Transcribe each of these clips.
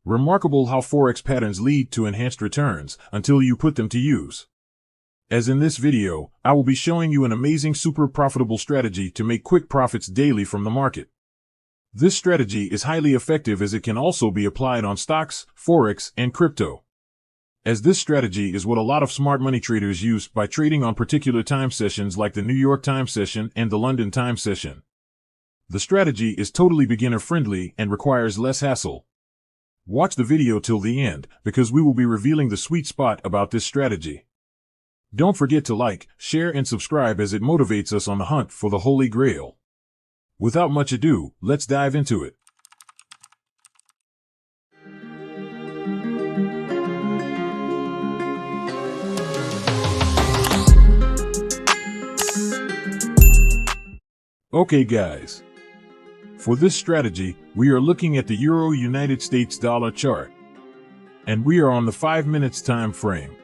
Remarkable how forex patterns lead to enhanced returns until you put them to use. As in this video, I will be showing you an amazing super profitable strategy to make quick profits daily from the market. This strategy is highly effective as it can also be applied on stocks, forex, and crypto. As this strategy is what a lot of smart money traders use by trading on particular time sessions like the New York time session and the London time session. The strategy is totally beginner friendly and requires less hassle. Watch the video till the end because we will be revealing the sweet spot about this strategy. Don't forget to like, share, and subscribe as it motivates us on the hunt for the Holy Grail. Without much ado, let's dive into it. Okay guys, for this strategy, we are looking at the Euro United States dollar chart, and we are on the 5 minutes time frame.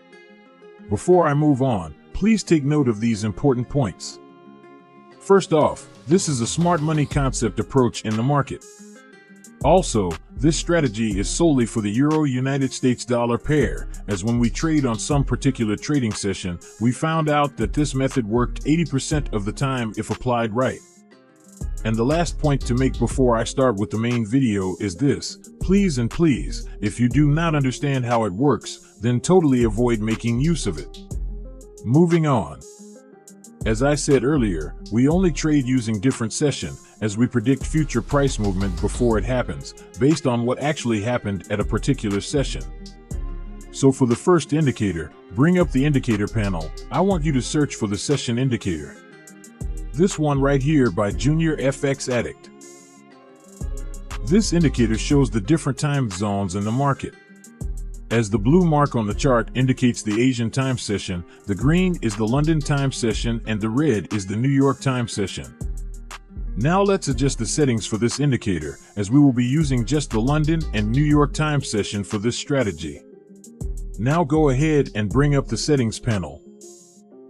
Before I move on, please take note of these important points. First off, this is a smart money concept approach in the market. Also, this strategy is solely for the Euro United States dollar pair, as when we trade on some particular trading session, we found out that this method worked 80% of the time if applied right. And the last point to make before I start with the main video is this: please, if you do not understand how it works, then totally avoid making use of it. Moving on. As I said earlier, we only trade using different session, as we predict future price movement before it happens, based on what actually happened at a particular session. So for the first indicator, bring up the indicator panel. I want you to search for the session indicator. This one right here by Junior FX Addict. This indicator shows the different time zones in the market. As the blue mark on the chart indicates the Asian time session, the green is the London time session, and the red is the New York time session. Now let's adjust the settings for this indicator, as we will be using just the London and New York time session for this strategy. Now go ahead and bring up the settings panel.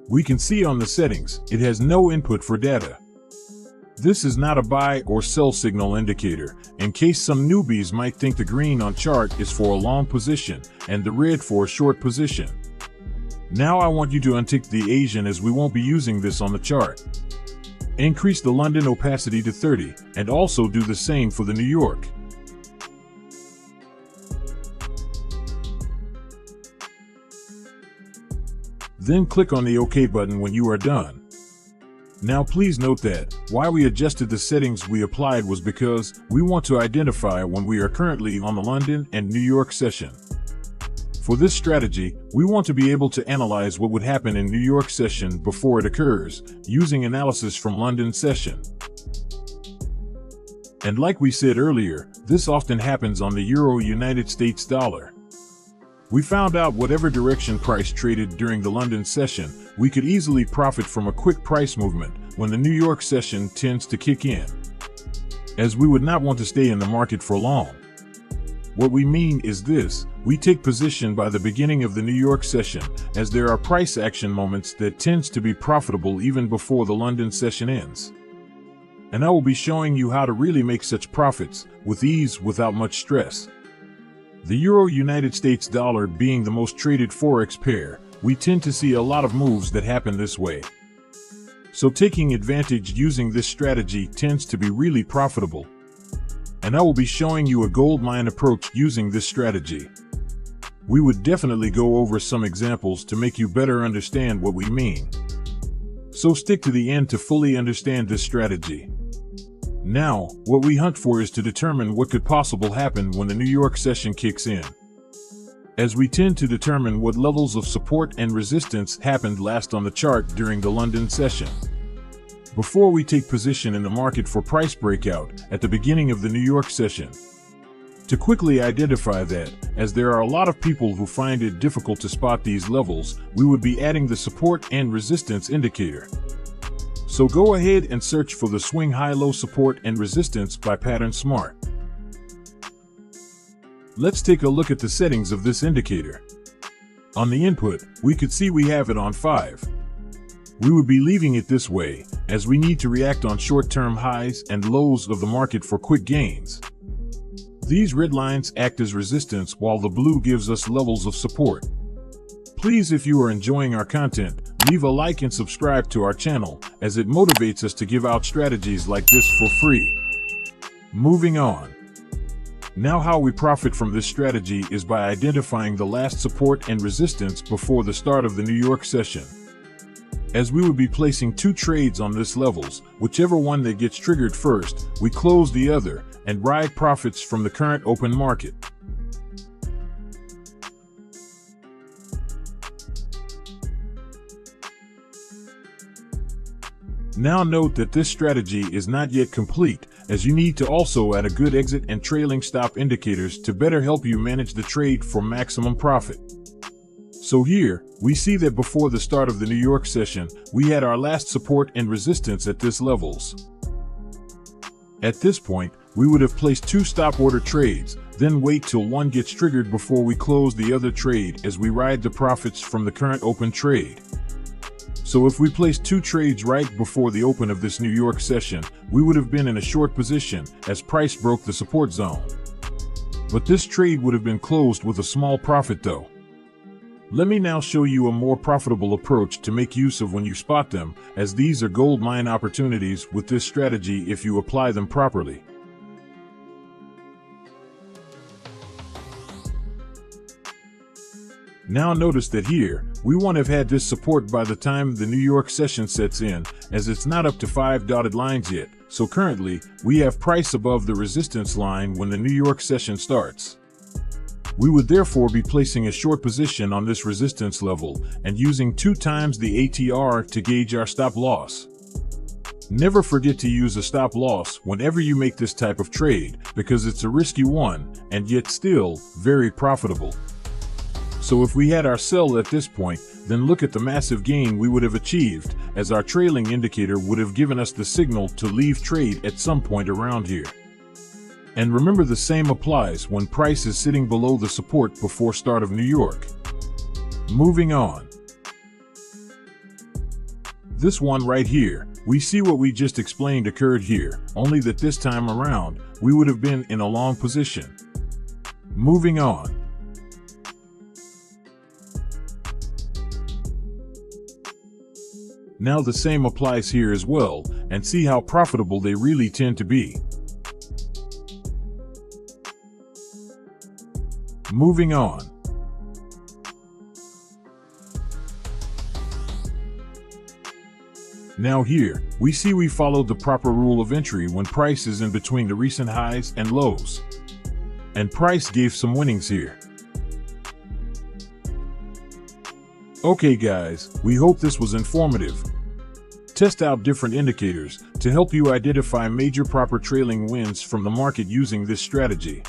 We can see on the settings, it has no input for data. This is not a buy or sell signal indicator, in case some newbies might think the green on chart is for a long position and the red for a short position. Now I want you to untick the Asian, as we won't be using this on the chart. Increase the London opacity to 30 and also do the same for the New York. Then click on the OK button when you are done. Now please note that why we adjusted the settings we applied was because we want to identify when we are currently on the London and New York session. For this strategy, we want to be able to analyze what would happen in New York session before it occurs, using analysis from London session. And like we said earlier, this often happens on the Euro United States dollar. We found out whatever direction price traded during the London session, we could easily profit from a quick price movement when the New York session tends to kick in, as we would not want to stay in the market for long. What we mean is this: we take position by the beginning of the New York session, as there are price action moments that tends to be profitable even before the London session ends. And I will be showing you how to really make such profits with ease without much stress. The Euro United States dollar being the most traded forex pair, we tend to see a lot of moves that happen this way. So taking advantage using this strategy tends to be really profitable. And I will be showing you a gold mine approach using this strategy. We would definitely go over some examples to make you better understand what we mean. So stick to the end to fully understand this strategy. Now, what we hunt for is to determine what could possibly happen when the New York session kicks in, as we tend to determine what levels of support and resistance happened last on the chart during the London session, before we take position in the market for price breakout at the beginning of the New York session. To quickly identify that, as there are a lot of people who find it difficult to spot these levels, we would be adding the support and resistance indicator. So go ahead and search for the swing high-low support and resistance by Pattern Smart. Let's take a look at the settings of this indicator. On the input, we could see we have it on 5. We would be leaving it this way, as we need to react on short-term highs and lows of the market for quick gains. These red lines act as resistance while the blue gives us levels of support. Please, if you are enjoying our content, leave a like and subscribe to our channel, as it motivates us to give out strategies like this for free. Moving on. Now, how we profit from this strategy is by identifying the last support and resistance before the start of the New York session. As we would be placing 2 trades on this levels, whichever one that gets triggered first, we close the other and ride profits from the current open market. Now note that this strategy is not yet complete, as you need to also add a good exit and trailing stop indicators to better help you manage the trade for maximum profit. So here, we see that before the start of the New York session, we had our last support and resistance at this levels. At this point, we would have placed 2 stop order trades, then wait till one gets triggered before we close the other trade as we ride the profits from the current open trade. So if we placed 2 trades right before the open of this New York session, we would have been in a short position as price broke the support zone. But this trade would have been closed with a small profit though. Let me now show you a more profitable approach to make use of when you spot them, as these are gold mine opportunities with this strategy if you apply them properly. Now notice that here, we won't have had this support by the time the New York session sets in, as it's not up to 5 dotted lines yet, so currently, we have price above the resistance line when the New York session starts. We would therefore be placing a short position on this resistance level and using 2 times the ATR to gauge our stop loss. Never forget to use a stop loss whenever you make this type of trade, because it's a risky one, and yet still very profitable. So if we had our sell at this point, then look at the massive gain we would have achieved, as our trailing indicator would have given us the signal to leave trade at some point around here. And remember, the same applies when price is sitting below the support before start of New York. Moving on. This one right here, we see what we just explained occurred here, only that this time around, we would have been in a long position. Moving on. Now the same applies here as well, and see how profitable they really tend to be. Moving on. Now here, we see we followed the proper rule of entry when price is in between the recent highs and lows. And price gave some winnings here. Okay guys, we hope this was informative. Test out different indicators to help you identify major proper trailing wins from the market using this strategy.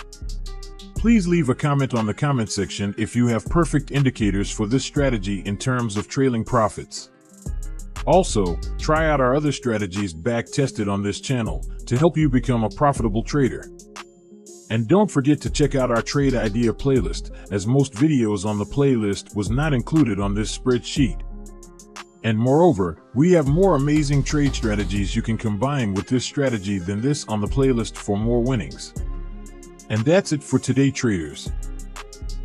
Please leave a comment on the comment section if you have perfect indicators for this strategy in terms of trailing profits. Also, try out our other strategies back tested on this channel to help you become a profitable trader. And don't forget to check out our trade idea playlist, as most videos on the playlist was not included on this spreadsheet. And moreover, we have more amazing trade strategies you can combine with this strategy than this on the playlist for more winnings. And that's it for today, traders.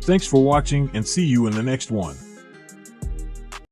Thanks for watching, and see you in the next one.